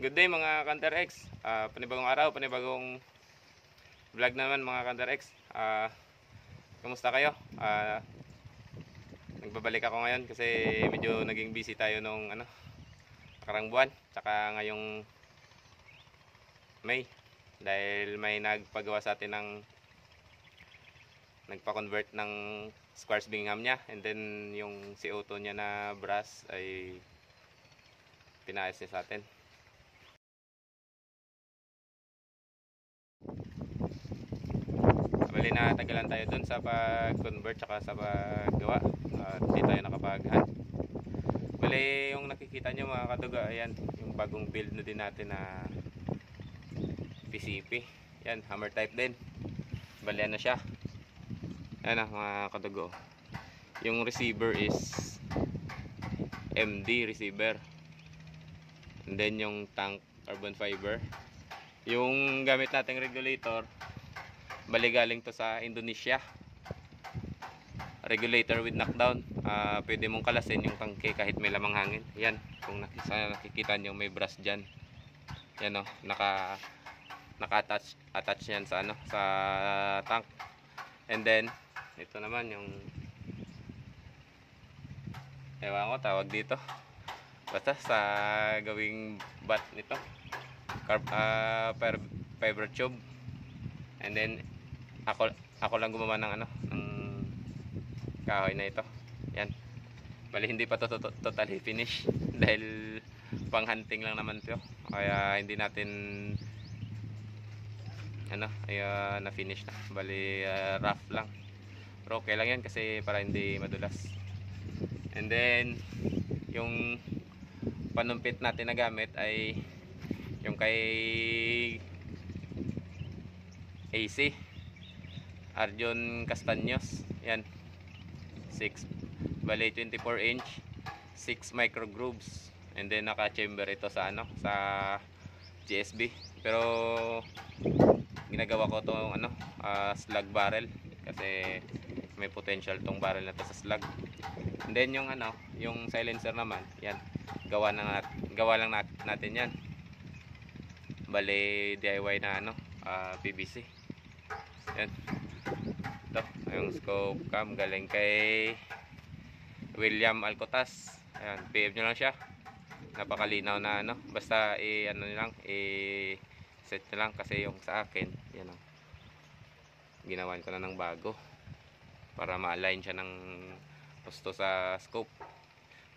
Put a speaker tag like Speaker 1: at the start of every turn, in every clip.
Speaker 1: Good day mga Kanter X. Panibagong araw, panibagong vlog naman mga Kanter X. Kumusta kayo? Nagbabalik ako ngayon kasi medyo naging busy tayo nung nakarang buwan, tsaka ngayong May, dahil may nagpagawa sa atin ng nagpa-convert ng Squires Bingham niya, and then yung CO2 niya na brass ay pinayos niya sa atin. Bali na tagalan tayo dun sa pag-convert tsaka sa paggawa, hindi tayo nakapag-hunt. Bali yung nakikita nyo mga kaduga, ayan yung bagong build na din natin na PCP. Yan, hammer type din. Bali ano siya, ayan mga kadugo, yung receiver is MD receiver, and then yung tank carbon fiber. Yung gamit nating regulator, bali galing to sa Indonesia, regulator with knockdown. Pwede mong kalasin yung tangke kahit may lamang hangin. Yan, kung nakikita nyo may brass dyan. Yan o, naka-attach yan sa sa tank. And then ito naman yung, ewan ko tawag dito, basta sa gawing bat nito, fiber tube. And then ako lang gumawa ng ng kahoy na ito. Yan, bali hindi pa to totally finish dahil pang hunting lang naman to, kaya hindi natin na finish na. Bali rough lang, pero okay lang yan kasi para hindi madulas. And then yung panumpit natin na gamit ay yung kay AC Arjun Castaños. Yan, 24 inch 6 micro grooves, and then naka chamber ito sa sa GSB, pero ginagawa ko tong slug barrel kasi may potential tong barrel na to sa slug. And then yung yung silencer naman, yan gawa lang natin yan. Bale DIY na PVC. Yan, ito yung scope cam galing kay William Alcotas. Ayan, PM nyo lang siya, napakalinaw na basta set nyo lang, kasi yung sa akin yan ginawan ko na ng bago para ma-align siya ng gusto sa scope.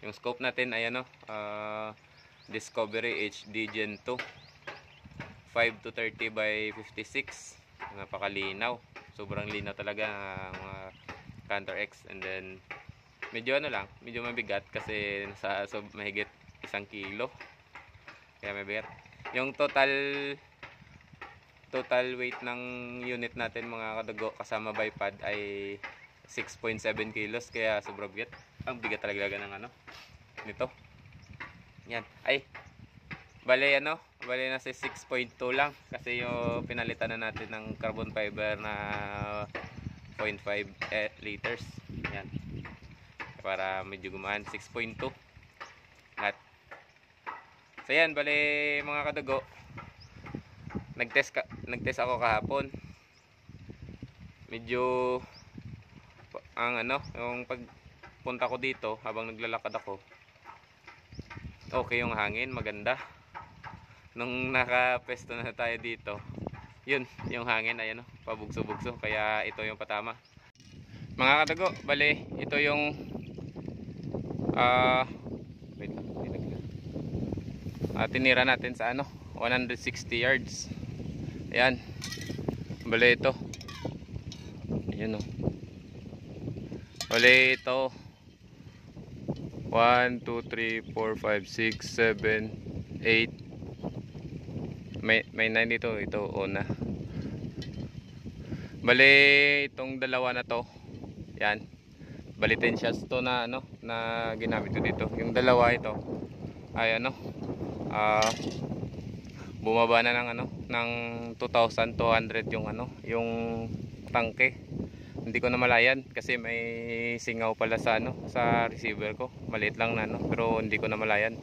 Speaker 1: Yung scope natin ay Discovery HD Gen 2 5-30 by 56. Napakalinaw, sobrang linaw talaga mga Kanter X. And then medyo medyo mabigat kasi nasa mahigit 1 kilo, kaya mabigat. Yung total weight ng unit natin mga kadugo kasama bipod ay 6.7 kilos, kaya sobrang bigat. Ang bigat talaga ng nito. Yan, ay bale nasa 6.2 lang kasi yung pinalitan na natin ng carbon fiber na 0.5 liters. Yan, para medyo gumaan. 6.2 lahat. So yan, bale mga kadugo, nagtest ako kahapon. Medyo yung pagpunta ko dito habang naglalakad ako, okay yung hangin, maganda. Nung nakapesto na tayo dito, yun yung hangin ay pabugso-bugso, kaya ito yung patama mga katago. Bale ito yung wait lang, tinira natin sa 160 yards. Ayan, bale ito, ayan bale ito 1, 2, 3, 4, 5, 6, 7, 8. May 9 dito, ito una. Bale itong dalawa na to, yan, bali 10 shots to na na ginamit ko dito. Yung dalawa ito ay bumaba na ng 2,200 yung tangke. Hindi ko na malayan kasi may singaw pala sa sa receiver ko. Maliit lang na pero hindi ko na malayan.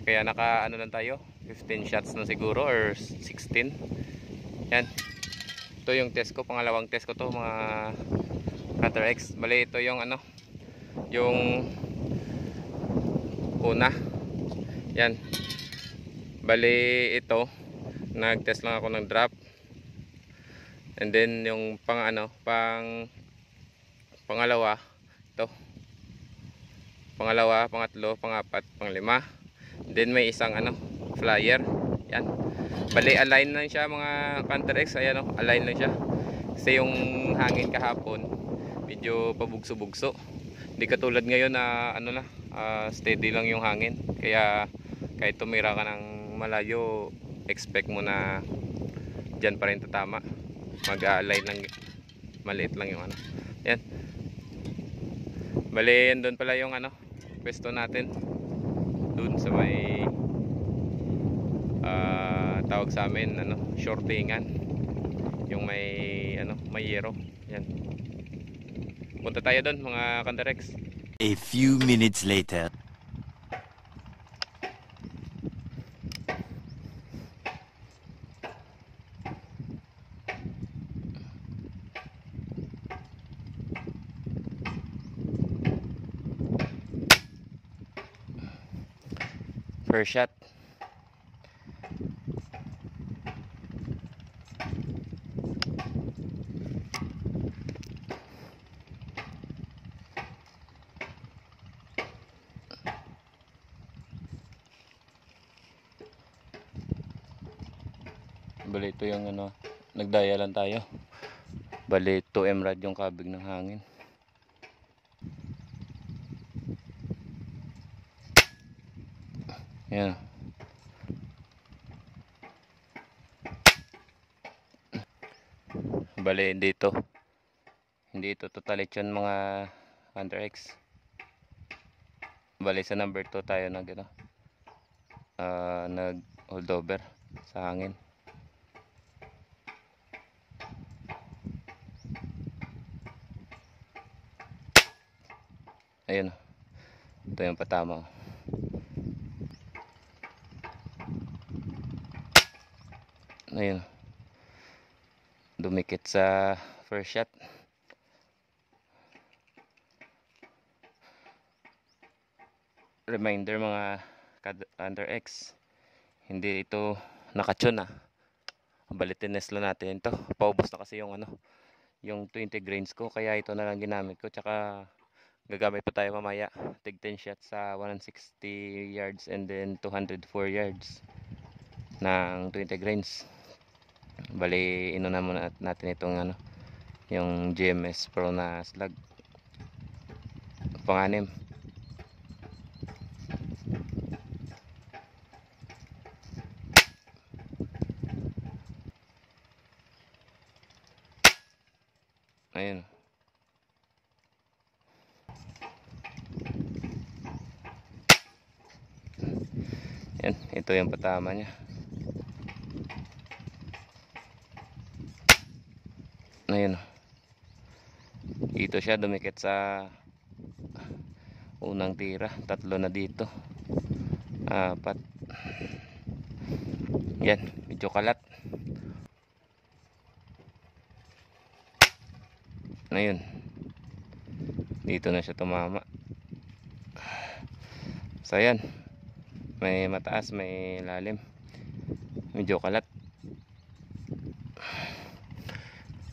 Speaker 1: Kaya naka lang tayo, 15 shots na siguro or 16. Yan. Ito yung test ko, pangalawang test ko to mga Hunter X. Bali ito yung ano, yung una. Yan. Bali ito, nag-test lang ako ng drop. And then yung pangalawa, ito. Pangalawa, pangatlo, pangapat, panglima. Then may isang flyer. Yan. Bali align lang siya mga Hunter X. Ayan align lang siya. Kasi yung hangin kahapon medyo pabugso-bugso. Hindi katulad ngayon na steady lang yung hangin. Kaya kahit tumira ka ng malayo, expect mo na dyan pa rin tatama. Mag-align lang, maliit lang yung yan. Bali doon pala yung pwesto natin doon sa may tawag sa amin shortingan, yung may may yero. Yan, punta tayo doon mga Hunter X.
Speaker 2: A few minutes later.
Speaker 1: First shot. Bali ito yung nagdaya lang tayo. Bali 2M rad yung kabig ng hangin. Yan. Bali hindi ito totalit yun mga Hunter X. Bali sa number 2 tayo nag holdover sa hangin. Ayun, ito yung patama. Ayun, dumikit sa first shot. Reminder mga Hunter X, hindi ito nakatune balitin lang natin ito. Paubos na kasi yung yung 20 grains ko, kaya ito na lang ginamit ko. Tsaka gagamit pa tayo mamaya tig 10 shots sa 160 yards and then 204 yards ng 20 grains. Bali ino na muna natin itong yung GMS Pro na slug pang-anim. Ayun. Yan, ito yung patama niya. Ayun. Dito siya dumikit sa unang tira. 3 na dito. 4. Yan, medyo kalat. Ayun. Dito na siya tumama. So yan. May mataas, may lalim. Medyo kalat.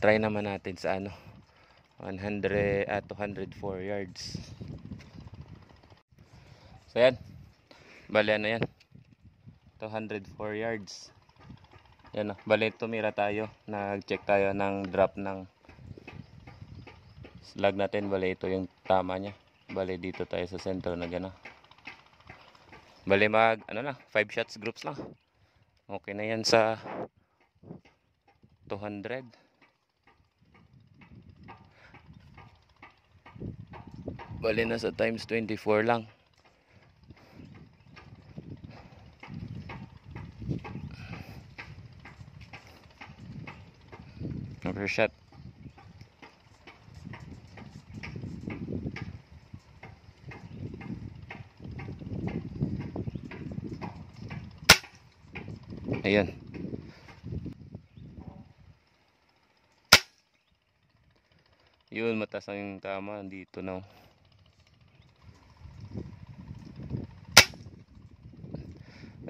Speaker 1: Try naman natin sa 204 yards. So yan. Bali yan. 204 yards. Yan bali tumira tayo. Nag-check tayo ng drop ng slug natin. Bali ito yung tama niya. Bali dito tayo sa center na gano'n. Bali 5 shots groups lang. Okay na yan sa 200. Bali na sa times 24 lang. Per shot. Ayan. Yun, mataas ang tama dito na.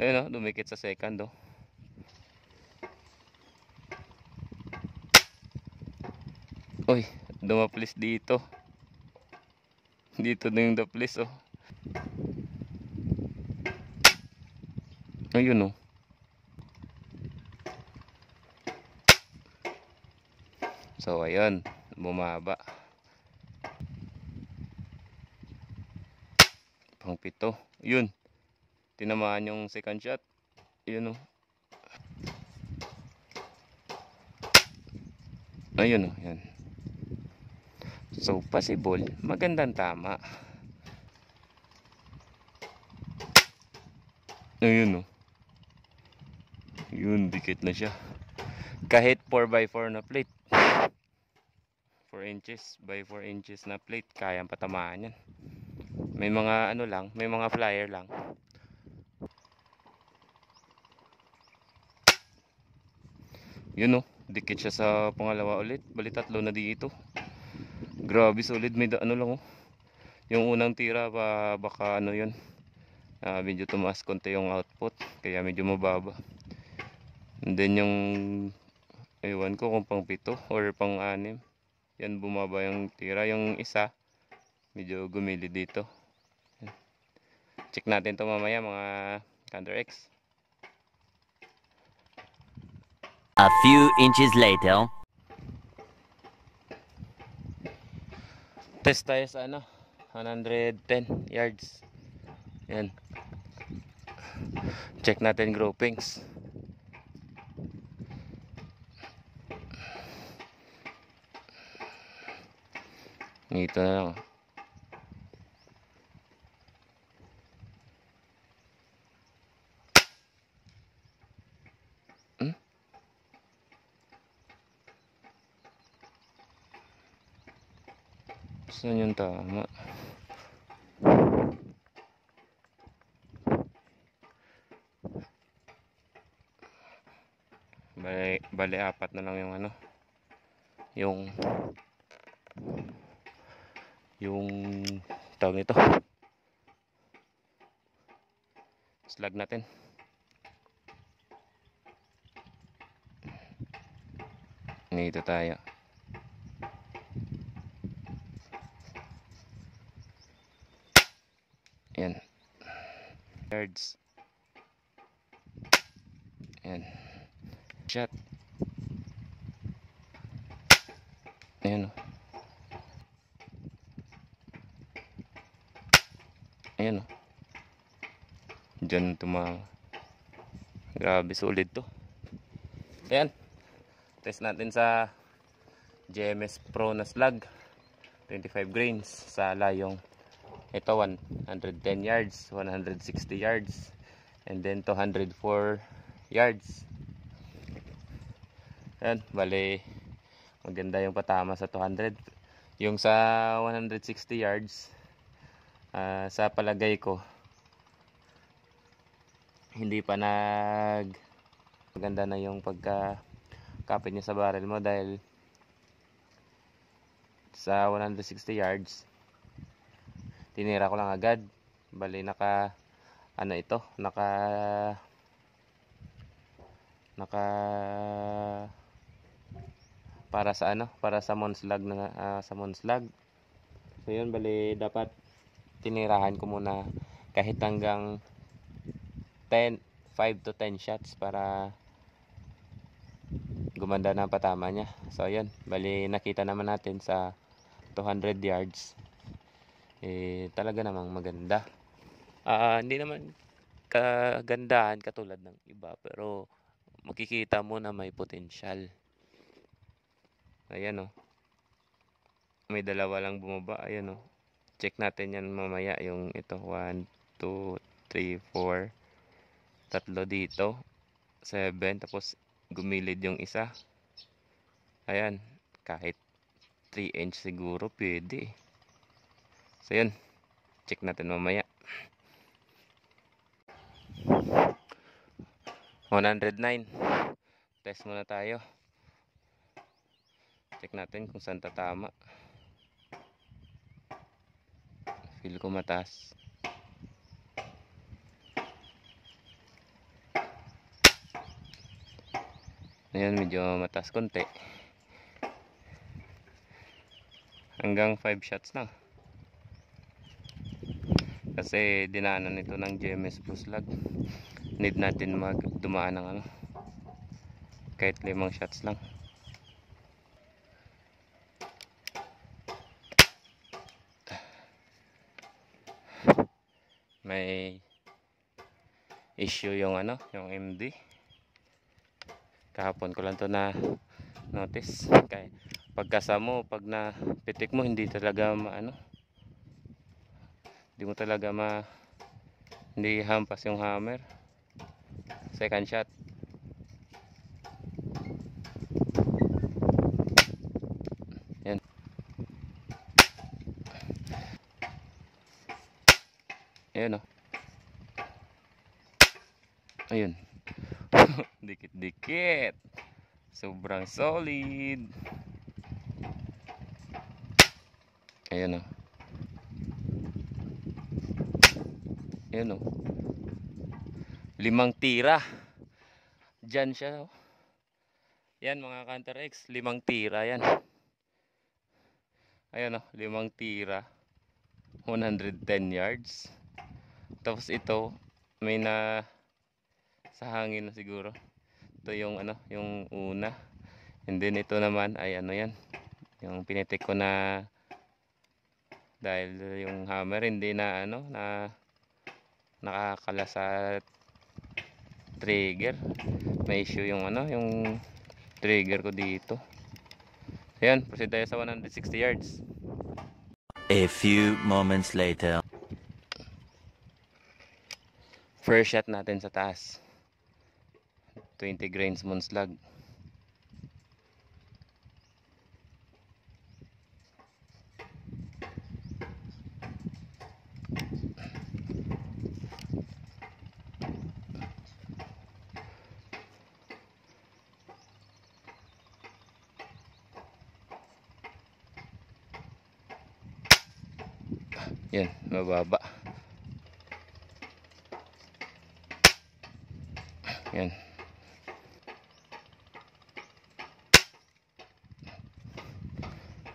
Speaker 1: Ayun, dumikit sa second, oh. Uy, dumaplis dito. Dito na yung daplis, oh. Ayun, oh. So, ayun, bumaba. Pang 7. Yun, tinamaan yung second shot. Yun, oh. Ayun, oh, yan. So, possible, magandang tama. Ayun, oh. Yun, dikit na siya. Kahit 4x4 na plate. 4 inches by 4 inches na plate, kayang patamaan yan. May mga ano lang, may mga flyer lang. Yun, oh, dikit siya sa pangalawa ulit. Bali 3 na dito. Grabe solid, may ano lang, oh. Yung unang tira pa baka ano yun. Medyo tumaas konti yung output, kaya medyo mababa. And then yung ewan ko kung pang 7 or pang 6. Yan, bumaba yung tira. Yung isa medyo gumili dito. Check natin to mamaya mga Counter X.
Speaker 2: A few inches later.
Speaker 1: Test tayo sa ano, 110 yards. Yan. Check natin groupings. Dito na lang. Saan yung tama? Bale 4 na lang yung ano, yung tawag nito, slag natin. Dito tayo. Yan. Yards. Yan. Shot. Ayan, oh. Ayan, oh. Diyan tumama. Grabe, solid to. Ayan. Test natin sa GMS Pro na slug. 25 grains sa layong ito, 110 yards, 160 yards, and then 204 yards. Ayan, bale maganda yung patama sa 200. Yung sa 160 yards, sa palagay ko hindi pa maganda na yung pagka-kapit niya sa barrel mo, dahil sa 160 yards tinira ko lang agad. Bali ano ito, naka para sa ano, para sa monslag sa monslag. So yun, bali dapat tinirahan ko muna kahit hanggang 5 to 10 shots para gumanda na ang patama niya. So yun, bali nakita naman natin sa 200 yards, talaga namang maganda. Hindi naman kagandahan katulad ng iba, pero makikita mo na may potensyal. Ayan, oh. May dalawa lang bumaba. Ayan, oh. Check natin yan mamaya. Yung ito, 1, 2, 3, 4. 3 dito. 7. Tapos gumilid yung isa. Ayan. Kahit 3 inch siguro pwede. So yun, check natin mamaya. 109. Test muna tayo. Check natin kung saan tatama. Feel ko mataas. Ayan, medyo mataas konti. Hanggang 5 shots lang. Kasi dinaanan ito ng GMS Buslag. Need natin dumaan ng ano, kahit 5 shots lang. May issue yung ano, yung MD. Kahapon ko lang to na notice. Kaya pagkasamo, pag napitik mo, hindi talaga maano, hindi mo talaga hindi hampas yung hammer. Second shot. Yan. Ayan o. Ayun. Dikit-dikit. Sobrang solid. Ayan o. Ayan o. 5 tira. Diyan siya o. Yan mga Counter X. 5 tira yan. Ayan o. 5 tira. 110 yards. Tapos ito, may sa hangin na siguro. Ito yung ano, yung una. And then ito naman ay ano yan, yung pinitik ko na, dahil yung hammer hindi na ano, na nakakala sa trigger. May issue yung ano, yung trigger ko dito. Ayan, proceed tayo sa 160 yards.
Speaker 2: A few moments later.
Speaker 1: First shot natin sa taas. 20 grains Moonslag. Yan, mababa. Yan.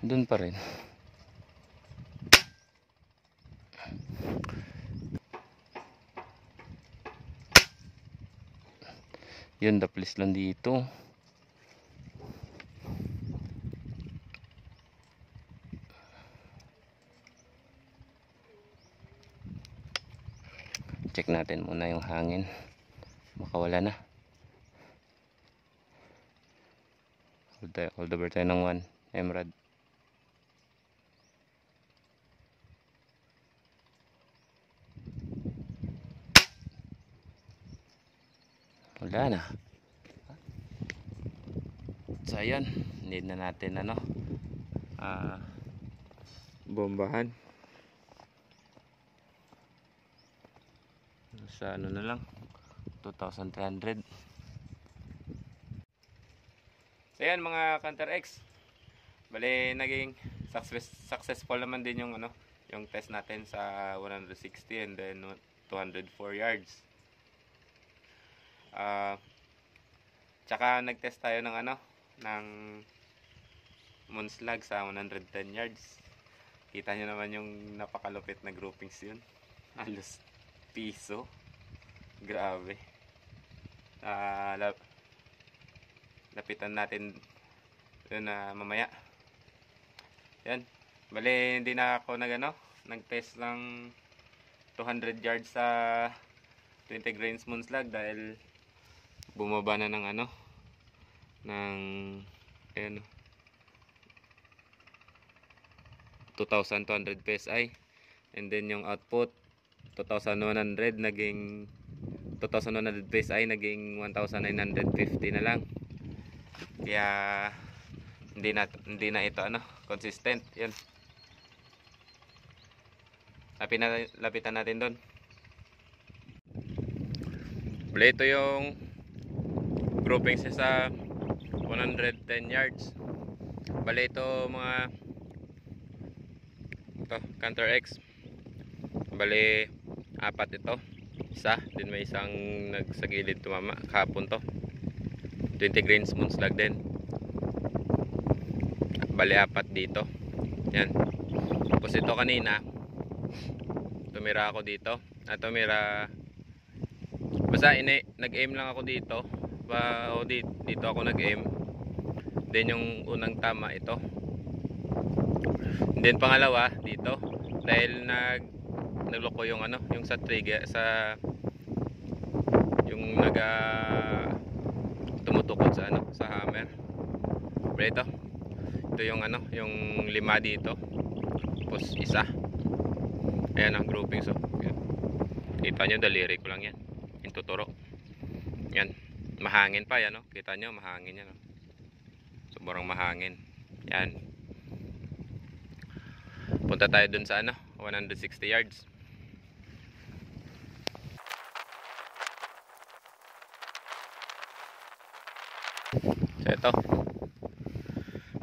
Speaker 1: Doon pa rin. Yun, daplis lang dito. Check natin muna yung hangin. Makawala na. Hold over tayo ng 1 Emerald. Wala na. So ayan, need na natin ano, bombahan sa ano na lang, 2,300. So ayan mga Counter X, bali naging successful naman din yung ano, yung test natin sa 160 and then 204 yards. Tsaka nagtest tayo ng ano, ng Moonslag sa 110 yards. Kita nyo naman yung napakalupit na groupings yun. Halos piso. Grabe. Lapitan natin yun mamaya. Yan. Bali hindi na ako nag-test lang 200 yards sa 20 grains Moonslag dahil bumaba na ng ano, ng ayan, 2,200 PSI, and then yung output 2,100 naging 2,100 PSI naging 1,950 na lang. Kaya hindi na ito ano, consistent. Yun, lapitan natin doon. Bali ito yung grouping siya sa 110 yards. Bali ito mga ito, Cantor X. Bali apat ito. Isa, din may isang nagsagilid tumama kahapon to. 20 grains moon slug din. Bali apat dito. Yan. Tapos ito kanina tumira ako dito. Tumira basta nag-aim lang ako dito. Dito ako nag-aim. Then yung unang tama ito. Then pangalawa dito dahil nagloko yung yung sa trigger sa yung tumutukod sa sa hammer. Pero ito yung yung lima dito. Tapos isa. Ayan ang grouping. So yan. Kita nyo daliri ko lang yan. Yung tuturo. Yan. Mahangin pa yan. Kita nyo mahangin yan. Sobrang mahangin. Yan. Punta tayo dun sa 160 yards. So ito.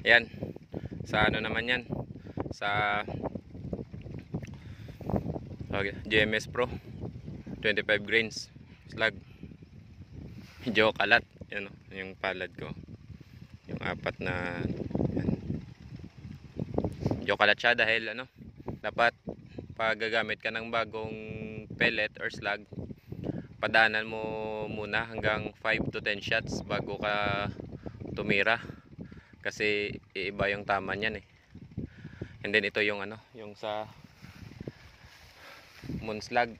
Speaker 1: Yan. Sa naman yan. Sa GMS Pro 25 grains slug. Medyo kalat. Yan yung palad ko. Yung apat na yan. Medyo kalat siya dahil dapat pag gagamit ka ng bagong pellet or slug, padaanan mo muna hanggang 5 to 10 shots bago ka tumira kasi iiba yung tama niyan eh. And then ito yung yung sa moon slug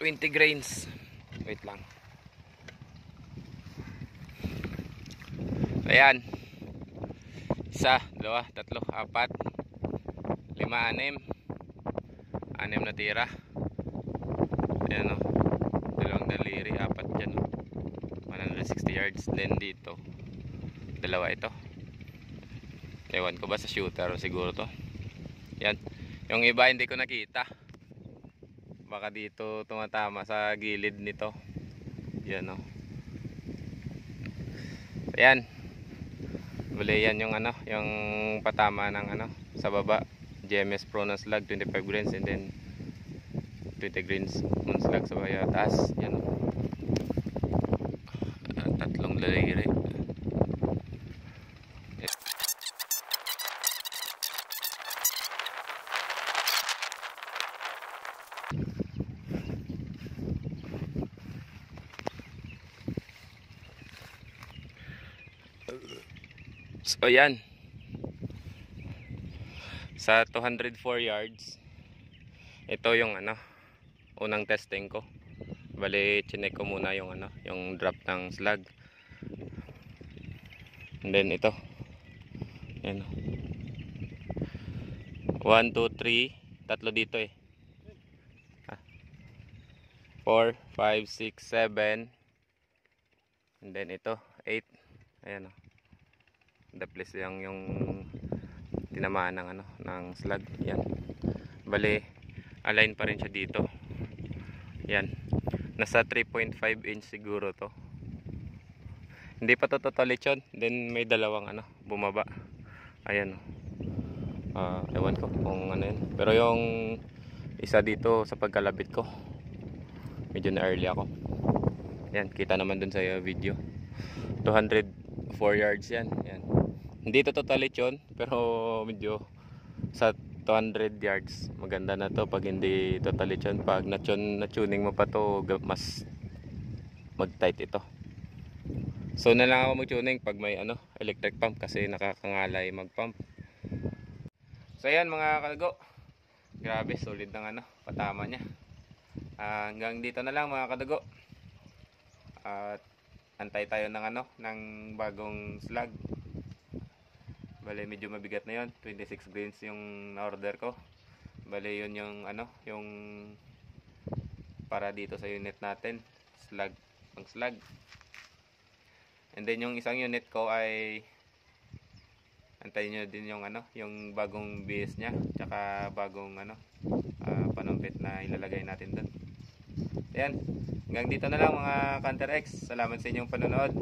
Speaker 1: 20 grains. Wait lang. Ayan. Isa, dalawa, tatlo, apat, lima, anim na tira. Ayan dalawang daliri, apat dyan 160 yards. Then dito dalawa ito. Ewan ko ba sa shooter siguro to. Yan. Yung iba hindi ko nakita. Baka dito tumatama sa gilid nito. Yan Ayan. Bali yan yung yung patama ng sa baba. GMS Pro na slug 25 grains and then 20 grains moon slug sa taas. Yan tatlong daliri. So yan. Sa 204 yards. Ito yung unang testing ko. Bali chinek ko muna yung yung drop ng slug. And then ito. Yan 1, 2, 3, tatlo dito 4, 5, 6, 7. And then ito 8. Ayan the place yung tinamaan ng slug. Yan. Bali align pa rin siya dito. Yan. Nasa 3.5 inch siguro to. Hindi pa to total lechon. Then may dalawang bumaba. Ayan ewan ko kung yan. Pero yung isa dito sa pagkalabit ko medyo na early ako. Yan, kita naman dun sa video. 204 yards yan. Yan. Hindi to total lechon pero medyo sa 200 yards maganda na to pag hindi total lechon. Pag na-tuning mo pa to mas mag-tight ito. So na lang ako mag-tuning pag may electric pump kasi nakakangalay mag-pump. So ayan mga kadago. Grabe solid ng patama niya. Hanggang dito na lang mga kadago. At antay tayo ng ng bagong slug. Bale medyo mabigat na yon, 26 grains yung na-order ko. Bale yun yung yung para dito sa unit natin, slug, pang slug. And then yung isang unit ko ay antayin nyo din yung yung bagong base nya, tsaka bagong panumpit na ilalagay natin doon. Ayan. Hanggang dito na lang mga Counter X. Salamat sa inyong panonood.